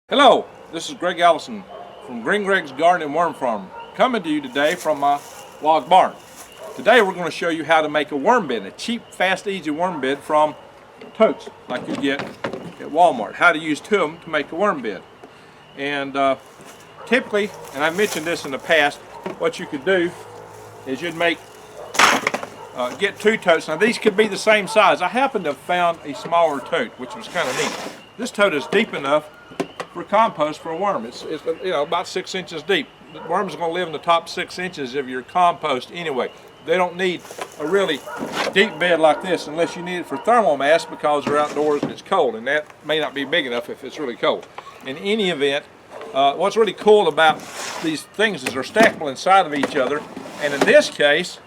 Hello, this is Greg Allison from Green Greg's Garden and Worm Farm, coming to you today from my log barn. Today we're going to show you how to make a worm bed, a cheap, fast, easy worm bed from Totes, like you get at Walmart. How to use two of them to make a worm bed. And typically, and I mentioned this in the past, what you could do is you'd get two totes. Now these could be the same size. I happen to have found a smaller tote, which was kind of neat. This tote is deep enough for compost for a worm. It's about 6 inches deep. The worms are going to live in the top 6 inches of your compost anyway. They don't need a really deep bed like this unless you need it for thermal mass because they're outdoors and it's cold, and that may not be big enough if it's really cold. In any event, what's really cool about these things is they're stackable inside of each other, and in this case,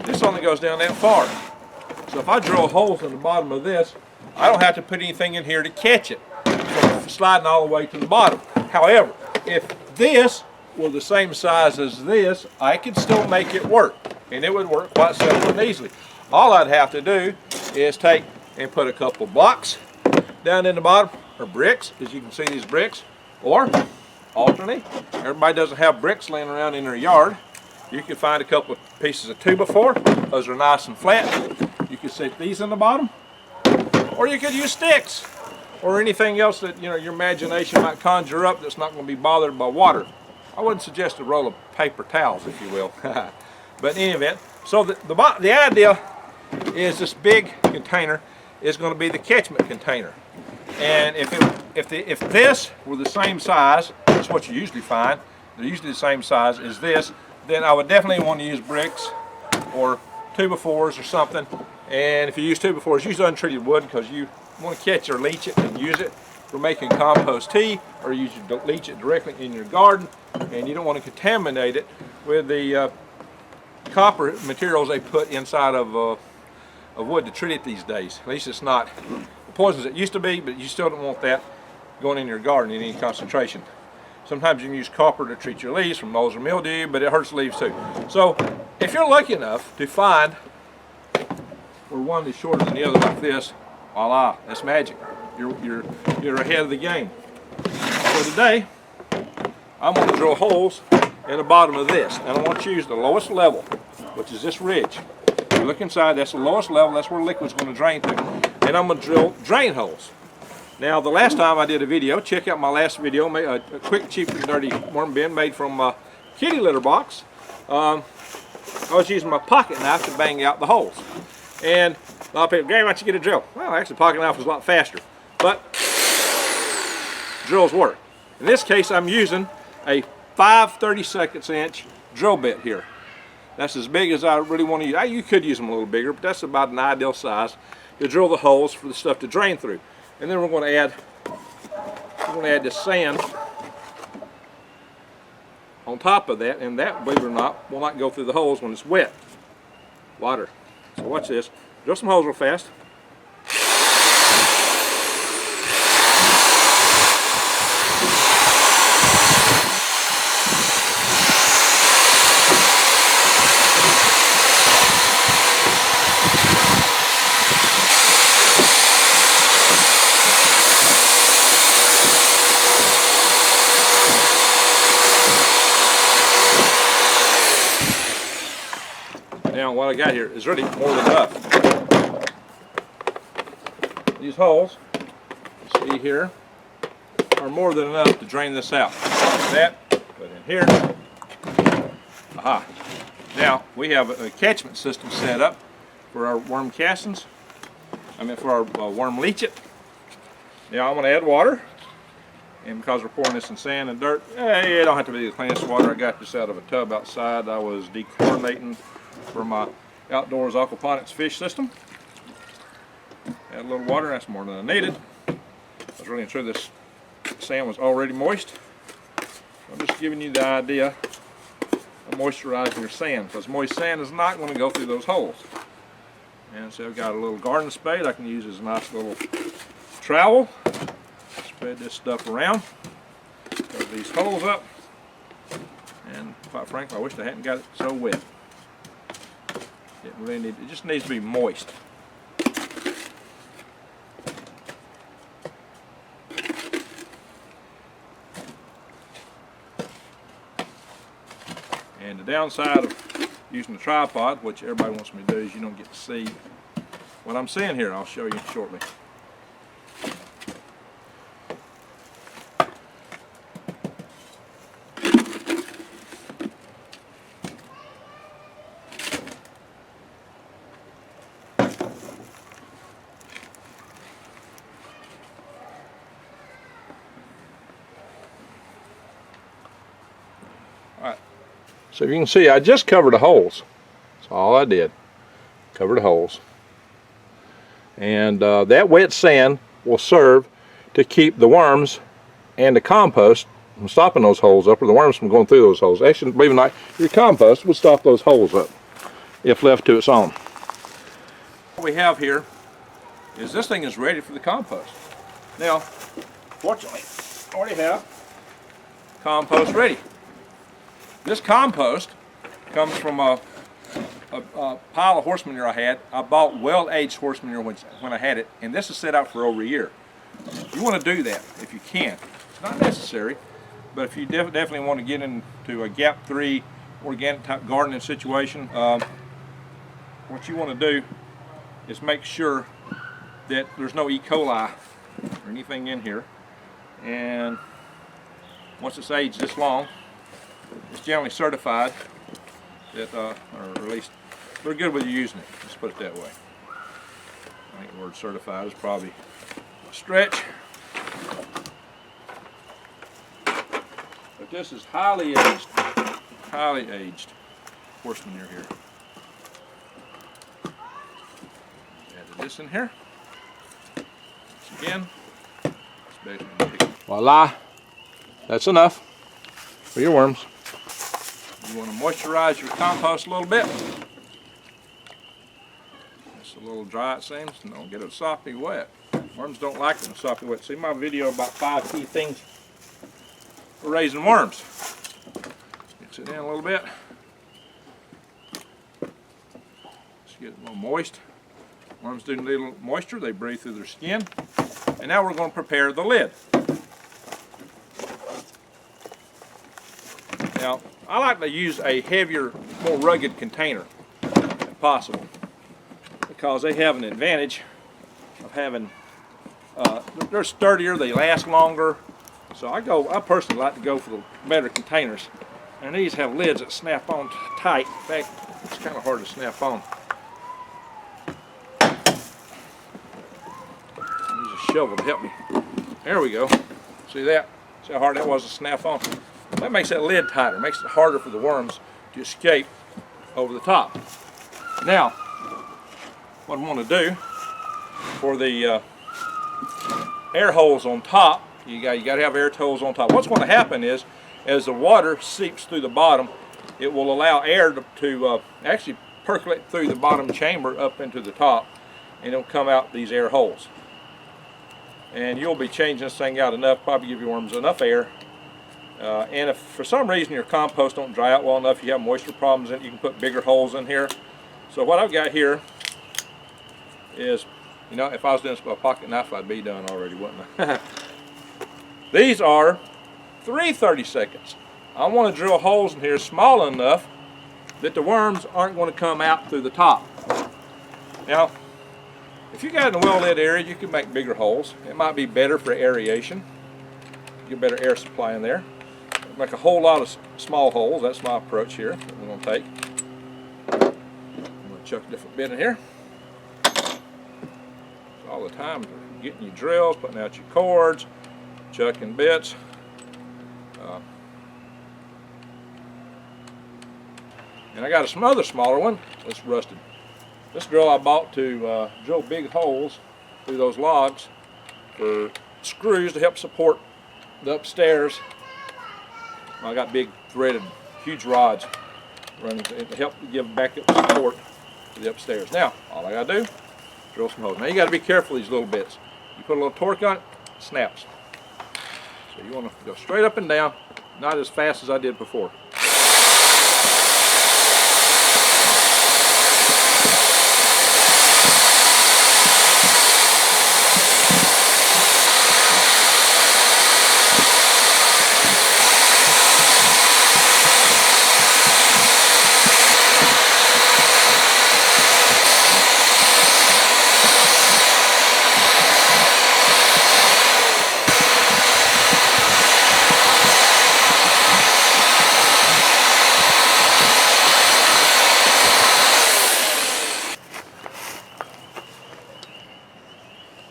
this only goes down that far. So if I drill holes in the bottom of this, I don't have to put anything in here to catch it from sliding all the way to the bottom. However, if this were the same size as this, I could still make it work, and it would work quite simply and easily. All I'd have to do is take and put a couple blocks down in the bottom, or bricks, as you can see these bricks, or alternately, everybody doesn't have bricks laying around in their yard. You can find a couple of pieces of 2x4. Those are nice and flat. You can stick these in the bottom, or you could use sticks or anything else that your imagination might conjure up that's not going to be bothered by water. I wouldn't suggest a roll of paper towels, if you will. But in any event, so the idea is this big container is going to be the catchment container. And if this were the same size, that's what you usually find, they're usually the same size as this, then I would definitely want to use bricks or 2x4s or something. And if you use 2x4s, use untreated wood because you want to catch or leach it and use it for making compost tea, or you should leach it directly in your garden, and you don't want to contaminate it with the copper materials they put inside of wood to treat it these days. At least it's not the poisons it used to be, but you still don't want that going in your garden in any concentration. Sometimes you can use copper to treat your leaves from moles or mildew, but it hurts leaves too. So if you're lucky enough to find where one is shorter than the other like this, voila, that's magic. You're ahead of the game. So today, I'm going to drill holes in the bottom of this, and I want to use the lowest level, which is this ridge. You look inside, that's the lowest level, that's where the liquid's going to drain through. And I'm going to drill drain holes. Now, the last time I did a video, check out my last video, a quick, cheap, and dirty worm bin made from a kitty litter box. I was using my pocket knife to bang out the holes. And a lot of people, Gary, why don't you get a drill? Well, actually, pocket knife was a lot faster, but drills work. In this case, I'm using a 5/32 inch drill bit here. That's as big as I really want to use. You could use them a little bigger, but that's about an ideal size to drill the holes for the stuff to drain through. And then we're going to add this sand on top of that, and that, believe it or not, will not go through the holes when it's wet. Water. So watch this. Drill some holes real fast. Now what I got here is really more than enough. These holes, you see here, are more than enough to drain this out. That, put in here. Aha. Now we have a catchment system set up for our worm castings. For our worm leachate. Now I'm going to add water. And because we're pouring this in sand and dirt, it don't have to be the cleanest water. I got this out of a tub outside. I was dechlorinating for my outdoors aquaponics fish system. Add a little water, that's more than I needed. I was really sure this sand was already moist. I'm just giving you the idea of moisturizing your sand, because moist sand is not going to go through those holes. And so I've got a little garden spade I can use as a nice little trowel. Spread this stuff around, cover these holes up, and quite frankly I wish I hadn't got it so wet. It just needs to be moist. And the downside of using the tripod, which everybody wants me to do, is you don't get to see what I'm seeing here. I'll show you shortly. Alright, so you can see I just covered the holes. That's all I did. Cover the holes. And that wet sand will serve to keep the worms and the compost from stopping those holes up, or the worms from going through those holes. Actually, believe it or not, your compost will stop those holes up if left to its own. What we have here is this thing is ready for the compost. Now, fortunately, I already have compost ready. This compost comes from a pile of horse manure I had. I bought well-aged horse manure when I had it, and this is set out for over a year. You want to do that if you can. It's not necessary, but if you definitely want to get into a gap 3 organic type gardening situation, what you want to do is make sure that there's no E. coli or anything in here. And once it's aged this long, it's generally certified that, or at least they're good with you using it. Let's put it that way. I think the word certified is probably a stretch. But this is highly aged horse manure here. Added this in here. Once again, voila, that's enough for your worms. You want to moisturize your compost a little bit. It's a little dry, it seems, and don't get it soppy wet. Worms don't like it soppy wet. See my video about 5 key things for raising worms. Mix it in a little bit. Let's get it a little moist. Worms do need a little moisture. They breathe through their skin. And now we're going to prepare the lid. Now, I like to use a heavier, more rugged container if possible, because they have an advantage of having, they're sturdier, they last longer. So I personally like to go for the better containers. And these have lids that snap on tight. In fact, it's kind of hard to snap on. Use a shovel to help me. There we go. See that? See how hard that was to snap on? That makes that lid tighter, makes it harder for the worms to escape over the top. Now, what I want to do for the air holes on top, you got to have air holes on top. What's going to happen is, as the water seeps through the bottom, it will allow air to actually percolate through the bottom chamber up into the top, and it'll come out these air holes. And you'll be changing this thing out enough, probably give your worms enough air. And if for some reason your compost don't dry out well enough, you have moisture problems in it, you can put bigger holes in here. So what I've got here is, you know, if I was doing this with a pocket knife, I'd be done already, wouldn't I? These are 3 30-seconds. I want to drill holes in here small enough that the worms aren't going to come out through the top. Now, if you got it in a well-lit area, you can make bigger holes. It might be better for aeration. Get better air supply in there. Make a whole lot of small holes. That's my approach here. That's what we're going to take. I'm going to chuck a different bit in here. So all the time, getting your drills, putting out your cords, chucking bits. And I got some other smaller one that's rusted. This drill I bought to drill big holes through those logs for screws to help support the upstairs. I got big threaded, huge rods running to help give backup support to the upstairs. Now, all I gotta do, drill some holes. Now you gotta be careful of these little bits. You put a little torque on it, it snaps. So you wanna go straight up and down, not as fast as I did before.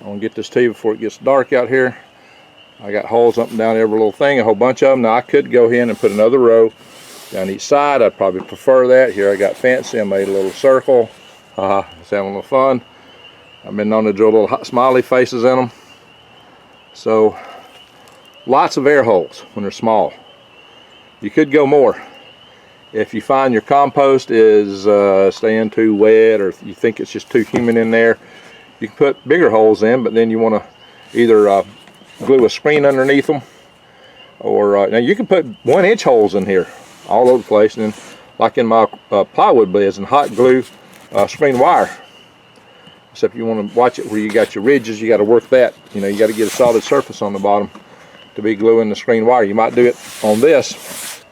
I'm going to get this to you before it gets dark out here. I got holes up and down every little thing, a whole bunch of them. Now I could go ahead and put another row down each side. I'd probably prefer that. Here I got fancy. I made a little circle. Just having a little fun. I've been known to drill little smiley faces in them. So lots of air holes when they're small. You could go more. If you find your compost is staying too wet, or if you think it's just too humid in there, you can put bigger holes in, but then you want to either glue a screen underneath them, or now you can put 1-inch holes in here all over the place, and then like in my plywood beds, and hot glue screen wire. Except you want to watch it where you got your ridges, you got to work that. You know, you got to get a solid surface on the bottom to be gluing the screen wire. You might do it on this,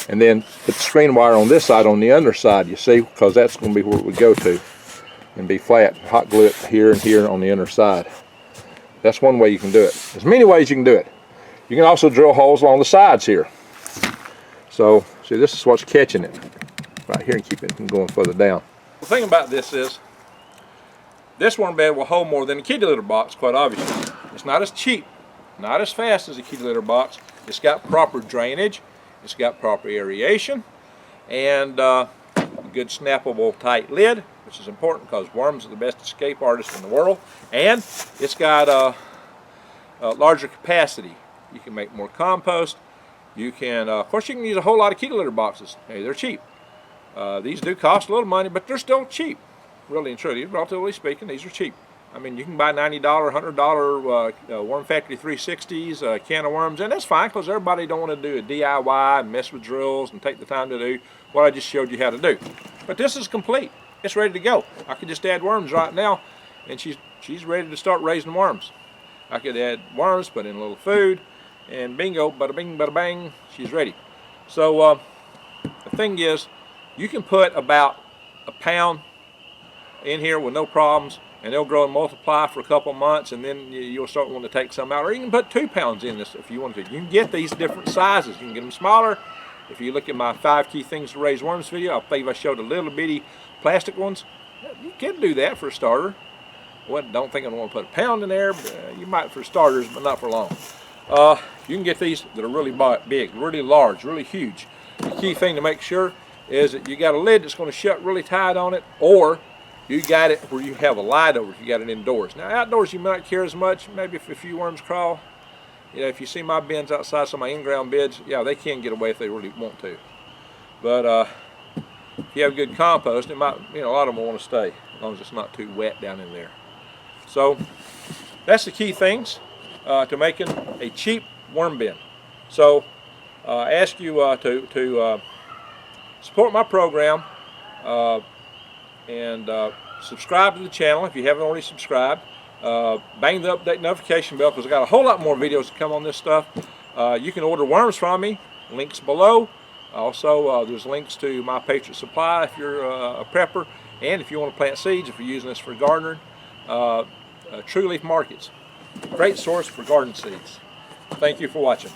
and then put the screen wire on this side, on the underside, you see, because that's going to be where it would go to and be flat. Hot glue it here and here on the inner side. That's one way you can do it. There's many ways you can do it. You can also drill holes along the sides here. So, see, this is what's catching it right here and keep it from going further down. The thing about this is, this worm bed will hold more than a kitty litter box, quite obviously. It's not as cheap, not as fast as a kitty litter box. It's got proper drainage, it's got proper aeration, and a good snappable tight lid, which is important because worms are the best escape artists in the world. And it's got a larger capacity. You can make more compost. You can, of course, you can use a whole lot of kitty litter boxes. Hey, they're cheap. These do cost a little money, but they're still cheap. Really and truly, relatively speaking, these are cheap. I mean, you can buy $90, $100 Worm Factory 360s, can of worms, and that's fine because everybody don't want to do a DIY and mess with drills and take the time to do what I just showed you how to do. But this is complete. It's ready to go. I could just add worms right now, and she's ready to start raising worms. I could add worms, put in a little food, and bingo, bada bing, bada bang, she's ready. So the thing is, you can put about a pound in here with no problems, and they'll grow and multiply for a couple months, and then you'll start wanting to take some out. Or you can put 2 pounds in this if you want to. You can get these different sizes. You can get them smaller. If you look at my 5 key things to raise worms video, I believe I showed the little bitty plastic ones. You can do that for a starter. Well, don't think I want to put a pound in there, but you might for starters, but not for long. You can get these that are really big, really large, really huge. The key thing to make sure is that you got a lid that's going to shut really tight on it, or you got it where you have a light over it. You got it indoors. Now outdoors you might not care as much. Maybe if a few worms crawl. You know, if you see my bins outside, some of my in-ground beds, yeah, they can get away if they really want to. But if you have good compost, it might, you know, a lot of them will want to stay as long as it's not too wet down in there. So that's the key things to making a cheap worm bin. So I ask you to support my program and subscribe to the channel if you haven't already subscribed. Bang the update notification bell because I got a whole lot more videos to come on this stuff. You can order worms from me, links below. Also there's links to my Patriot Supply if you're a prepper, and if you want to plant seeds, if you're using this for gardening. True Leaf Markets, great source for garden seeds. Thank you for watching.